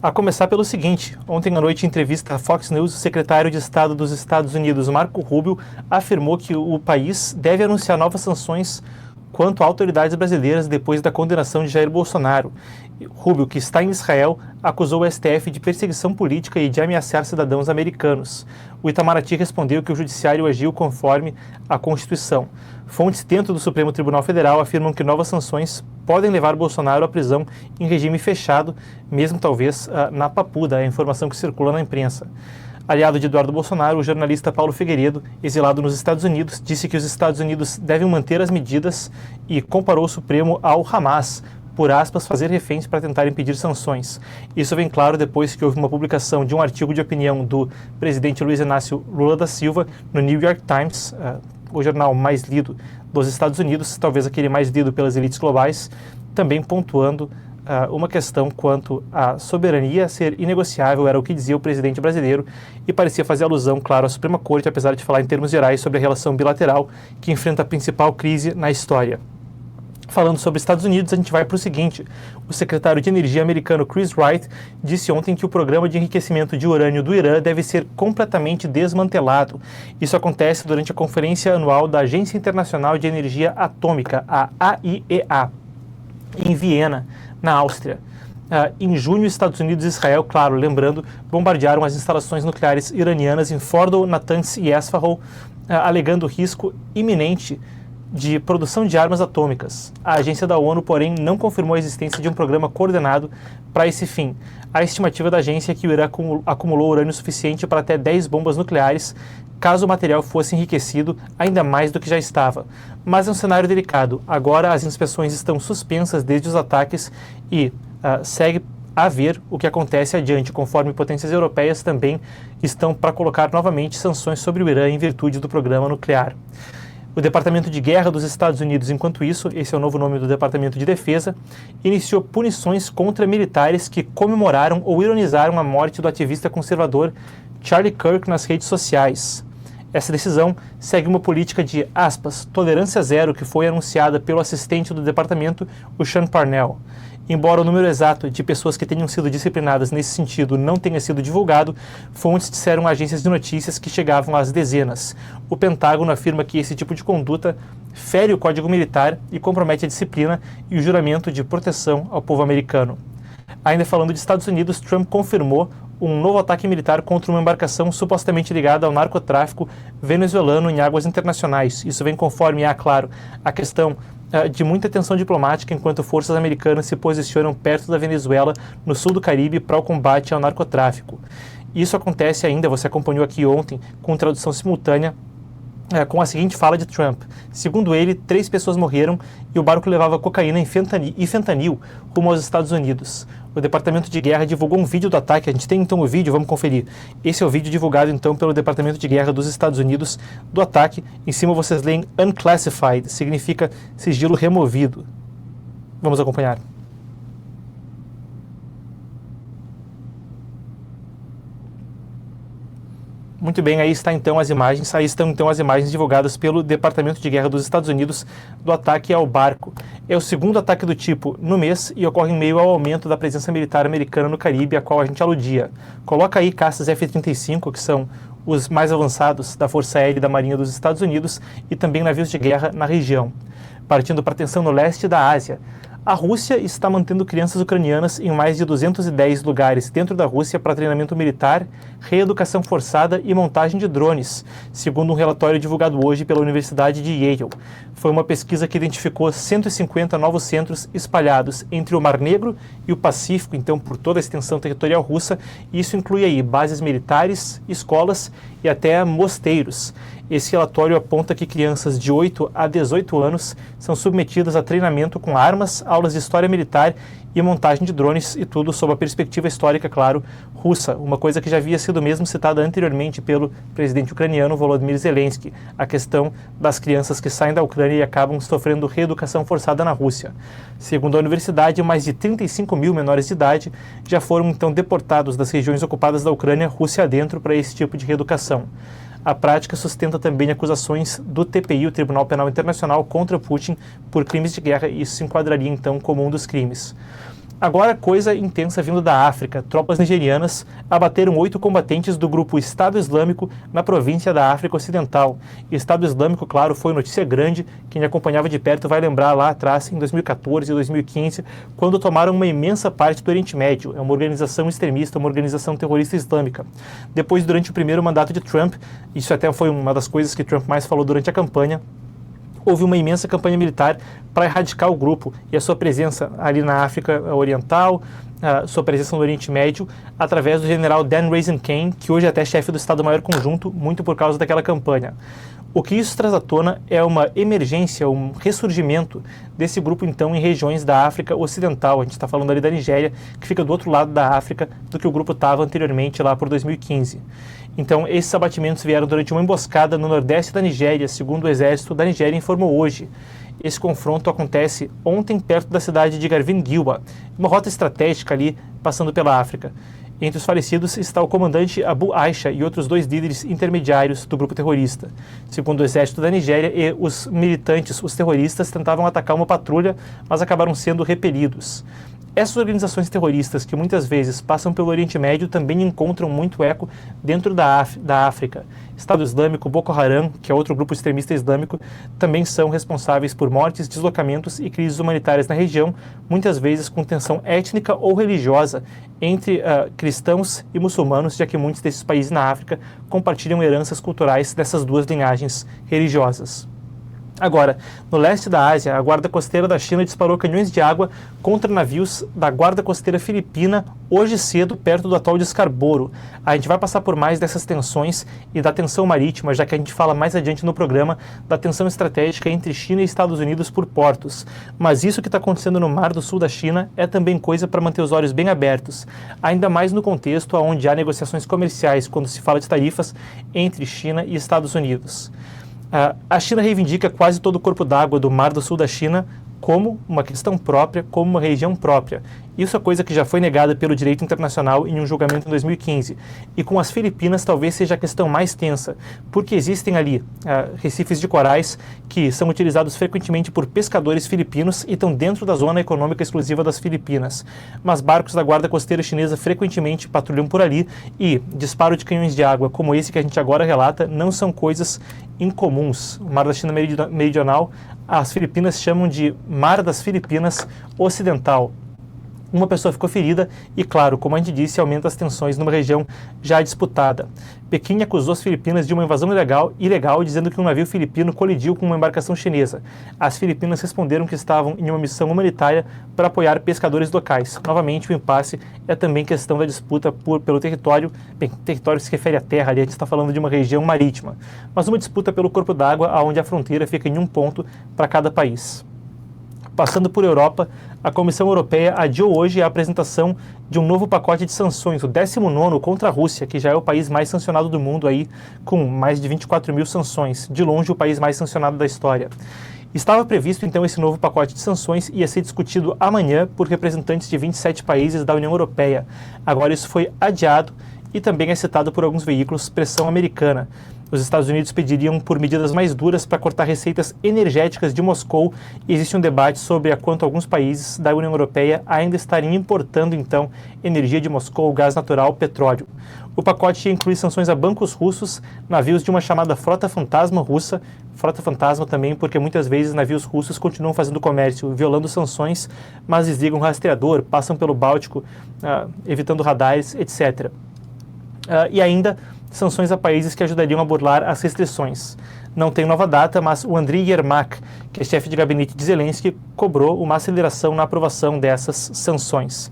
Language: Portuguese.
A começar pelo seguinte: ontem à noite, em entrevista à Fox News, o secretário de Estado dos Estados Unidos, Marco Rubio, afirmou que o país deve anunciar novas sanções quanto a autoridades brasileiras depois da condenação de Jair Bolsonaro. Rubio, que está em Israel, acusou o STF de perseguição política e de ameaçar cidadãos americanos. O Itamaraty respondeu que o judiciário agiu conforme a Constituição. Fontes dentro do Supremo Tribunal Federal afirmam que novas sanções podem levar Bolsonaro à prisão em regime fechado, mesmo talvez na Papuda, é a informação que circula na imprensa. Aliado de Eduardo Bolsonaro, o jornalista Paulo Figueiredo, exilado nos Estados Unidos, disse que os Estados Unidos devem manter as medidas e comparou o Supremo ao Hamas, por aspas, fazer reféns para tentar impedir sanções. Isso vem claro depois que houve uma publicação de um artigo de opinião do presidente Luiz Inácio Lula da Silva no New York Times, o jornal mais lido dos Estados Unidos, talvez aquele mais lido pelas elites globais, também pontuando uma questão quanto à soberania ser inegociável, era o que dizia o presidente brasileiro, e parecia fazer alusão, claro, à Suprema Corte, apesar de falar em termos gerais sobre a relação bilateral que enfrenta a principal crise na história. Falando sobre Estados Unidos, a gente vai para o seguinte: o secretário de Energia americano Chris Wright disse ontem que o programa de enriquecimento de urânio do Irã deve ser completamente desmantelado. Isso acontece durante a conferência anual da Agência Internacional de Energia Atômica, a AIEA, em Viena, na Áustria. Em junho, Estados Unidos e Israel, claro, lembrando, bombardearam as instalações nucleares iranianas em Fordo, Natanz e Esfahan, alegando risco iminente de produção de armas atômicas. A agência da ONU, porém, não confirmou a existência de um programa coordenado para esse fim. A estimativa da agência é que o Irã acumulou urânio suficiente para até 10 bombas nucleares, caso o material fosse enriquecido ainda mais do que já estava. Mas é um cenário delicado. Agora as inspeções estão suspensas desde os ataques e segue a ver o que acontece adiante, conforme potências europeias também estão para colocar novamente sanções sobre o Irã em virtude do programa nuclear. O Departamento de Guerra dos Estados Unidos, enquanto isso, esse é o novo nome do Departamento de Defesa, iniciou punições contra militares que comemoraram ou ironizaram a morte do ativista conservador Charlie Kirk nas redes sociais. Essa decisão segue uma política de, aspas, tolerância zero que foi anunciada pelo assistente do departamento, o Sean Parnell. Embora o número exato de pessoas que tenham sido disciplinadas nesse sentido não tenha sido divulgado, fontes disseram a agências de notícias que chegavam às dezenas. O Pentágono afirma que esse tipo de conduta fere o Código Militar e compromete a disciplina e o juramento de proteção ao povo americano. Ainda falando de Estados Unidos, Trump confirmou um novo ataque militar contra uma embarcação supostamente ligada ao narcotráfico venezuelano em águas internacionais. Isso vem conforme, claro, a questão de muita tensão diplomática enquanto forças americanas se posicionam perto da Venezuela, no sul do Caribe, para o combate ao narcotráfico. Isso acontece ainda, você acompanhou aqui ontem, com tradução simultânea, com a seguinte fala de Trump. Segundo ele, 3 pessoas morreram e o barco levava cocaína e fentanil rumo aos Estados Unidos. O Departamento de Guerra divulgou um vídeo do ataque. A gente tem então o vídeo, vamos conferir. Esse é o vídeo divulgado então pelo Departamento de Guerra dos Estados Unidos do ataque. Em cima vocês leem unclassified, significa sigilo removido. Vamos acompanhar. Muito bem, aí estão então as imagens divulgadas pelo Departamento de Guerra dos Estados Unidos do ataque ao barco. É o segundo ataque do tipo no mês e ocorre em meio ao aumento da presença militar americana no Caribe, a qual a gente aludia. Coloca aí caças F-35, que são os mais avançados da Força Aérea e da Marinha dos Estados Unidos, e também navios de guerra na região. Partindo para a tensão no leste da Ásia, a Rússia está mantendo crianças ucranianas em mais de 210 lugares dentro da Rússia para treinamento militar, reeducação forçada e montagem de drones, segundo um relatório divulgado hoje pela Universidade de Yale. Foi uma pesquisa que identificou 150 novos centros espalhados entre o Mar Negro e o Pacífico, então por toda a extensão territorial russa, e isso inclui aí bases militares, escolas e até mosteiros. Esse relatório aponta que crianças de 8 a 18 anos são submetidas a treinamento com armas, aulas de história militar e montagem de drones, e tudo sob a perspectiva histórica, claro, russa, uma coisa que já havia sido mesmo citada anteriormente pelo presidente ucraniano Volodymyr Zelensky, a questão das crianças que saem da Ucrânia e acabam sofrendo reeducação forçada na Rússia. Segundo a universidade, mais de 35 mil menores de idade já foram então deportados das regiões ocupadas da Ucrânia, Rússia adentro, para esse tipo de reeducação. A prática sustenta também acusações do TPI, o Tribunal Penal Internacional, contra Putin por crimes de guerra, e isso se enquadraria então como um dos crimes. Agora, coisa intensa vindo da África. Tropas nigerianas abateram 8 combatentes do grupo Estado Islâmico na província da África Ocidental. E Estado Islâmico, claro, foi notícia grande. Quem acompanhava de perto vai lembrar lá atrás, em 2014 e 2015, quando tomaram uma imensa parte do Oriente Médio. É uma organização extremista, uma organização terrorista islâmica. Depois, durante o primeiro mandato de Trump, isso até foi uma das coisas que Trump mais falou durante a campanha, houve uma imensa campanha militar para erradicar o grupo e a sua presença ali na África Oriental, a sua presença no Oriente Médio, através do general Dan Raising Kane, que hoje é até chefe do Estado-Maior Conjunto, muito por causa daquela campanha. O que isso traz à tona é uma emergência, um ressurgimento desse grupo, então, em regiões da África Ocidental. A gente está falando ali da Nigéria, que fica do outro lado da África do que o grupo estava anteriormente, lá por 2015. Então, esses abatimentos vieram durante uma emboscada no nordeste da Nigéria, segundo o exército da Nigéria informou hoje. Esse confronto acontece ontem perto da cidade de Garvin-Gilwa, uma rota estratégica ali, passando pela África. Entre os falecidos está o comandante Abu Aisha e outros 2 líderes intermediários do grupo terrorista. Segundo o exército da Nigéria, os militantes, os terroristas, tentavam atacar uma patrulha, mas acabaram sendo repelidos. Essas organizações terroristas, que muitas vezes passam pelo Oriente Médio, também encontram muito eco dentro da África. Estado Islâmico, Boko Haram, que é outro grupo extremista islâmico, também são responsáveis por mortes, deslocamentos e crises humanitárias na região, muitas vezes com tensão étnica ou religiosa entre cristãos e muçulmanos, já que muitos desses países na África compartilham heranças culturais dessas 2 linhagens religiosas. Agora, no leste da Ásia, a Guarda Costeira da China disparou canhões de água contra navios da Guarda Costeira Filipina hoje cedo, perto do atol de Scarborough. A gente vai passar por mais dessas tensões e da tensão marítima, já que a gente fala mais adiante no programa da tensão estratégica entre China e Estados Unidos por portos. Mas isso que está acontecendo no Mar do Sul da China é também coisa para manter os olhos bem abertos, ainda mais no contexto onde há negociações comerciais quando se fala de tarifas entre China e Estados Unidos. A China reivindica quase todo o corpo d'água do Mar do Sul da China como uma questão própria, como uma região própria. Isso é coisa que já foi negada pelo direito internacional em um julgamento em 2015. E com as Filipinas talvez seja a questão mais tensa, porque existem ali recifes de corais que são utilizados frequentemente por pescadores filipinos e estão dentro da zona econômica exclusiva das Filipinas. Mas barcos da Guarda Costeira Chinesa frequentemente patrulham por ali e disparo de canhões de água como esse que a gente agora relata não são coisas incomuns. O Mar da China Meridional, as Filipinas chamam de Mar das Filipinas Ocidental. Uma pessoa ficou ferida e, claro, como a gente disse, aumenta as tensões numa região já disputada. Pequim acusou as Filipinas de uma invasão ilegal, dizendo que um navio filipino colidiu com uma embarcação chinesa. As Filipinas responderam que estavam em uma missão humanitária para apoiar pescadores locais. Novamente, o impasse é também questão da disputa pelo território. Bem, território se refere à terra, ali a gente está falando de uma região marítima. Mas uma disputa pelo corpo d'água, onde a fronteira fica em um ponto para cada país. Passando por Europa, a Comissão Europeia adiou hoje a apresentação de um novo pacote de sanções, o 19º contra a Rússia, que já é o país mais sancionado do mundo, aí, com mais de 24 mil sanções, de longe o país mais sancionado da história. Estava previsto, então, esse novo pacote de sanções ia ser discutido amanhã por representantes de 27 países da União Europeia. Agora isso foi adiado e também é citado por alguns veículos pressão americana. Os Estados Unidos pediriam por medidas mais duras para cortar receitas energéticas de Moscou e existe um debate sobre a quanto alguns países da União Europeia ainda estariam importando, então, energia de Moscou, gás natural, petróleo. O pacote inclui sanções a bancos russos, navios de uma chamada frota fantasma russa, frota fantasma também porque muitas vezes navios russos continuam fazendo comércio, violando sanções, mas desligam o rastreador, passam pelo Báltico, evitando radares, etc. E ainda sanções a países que ajudariam a burlar as restrições. Não tem nova data, mas o Andriy Yermak, que é chefe de gabinete de Zelensky, cobrou uma aceleração na aprovação dessas sanções.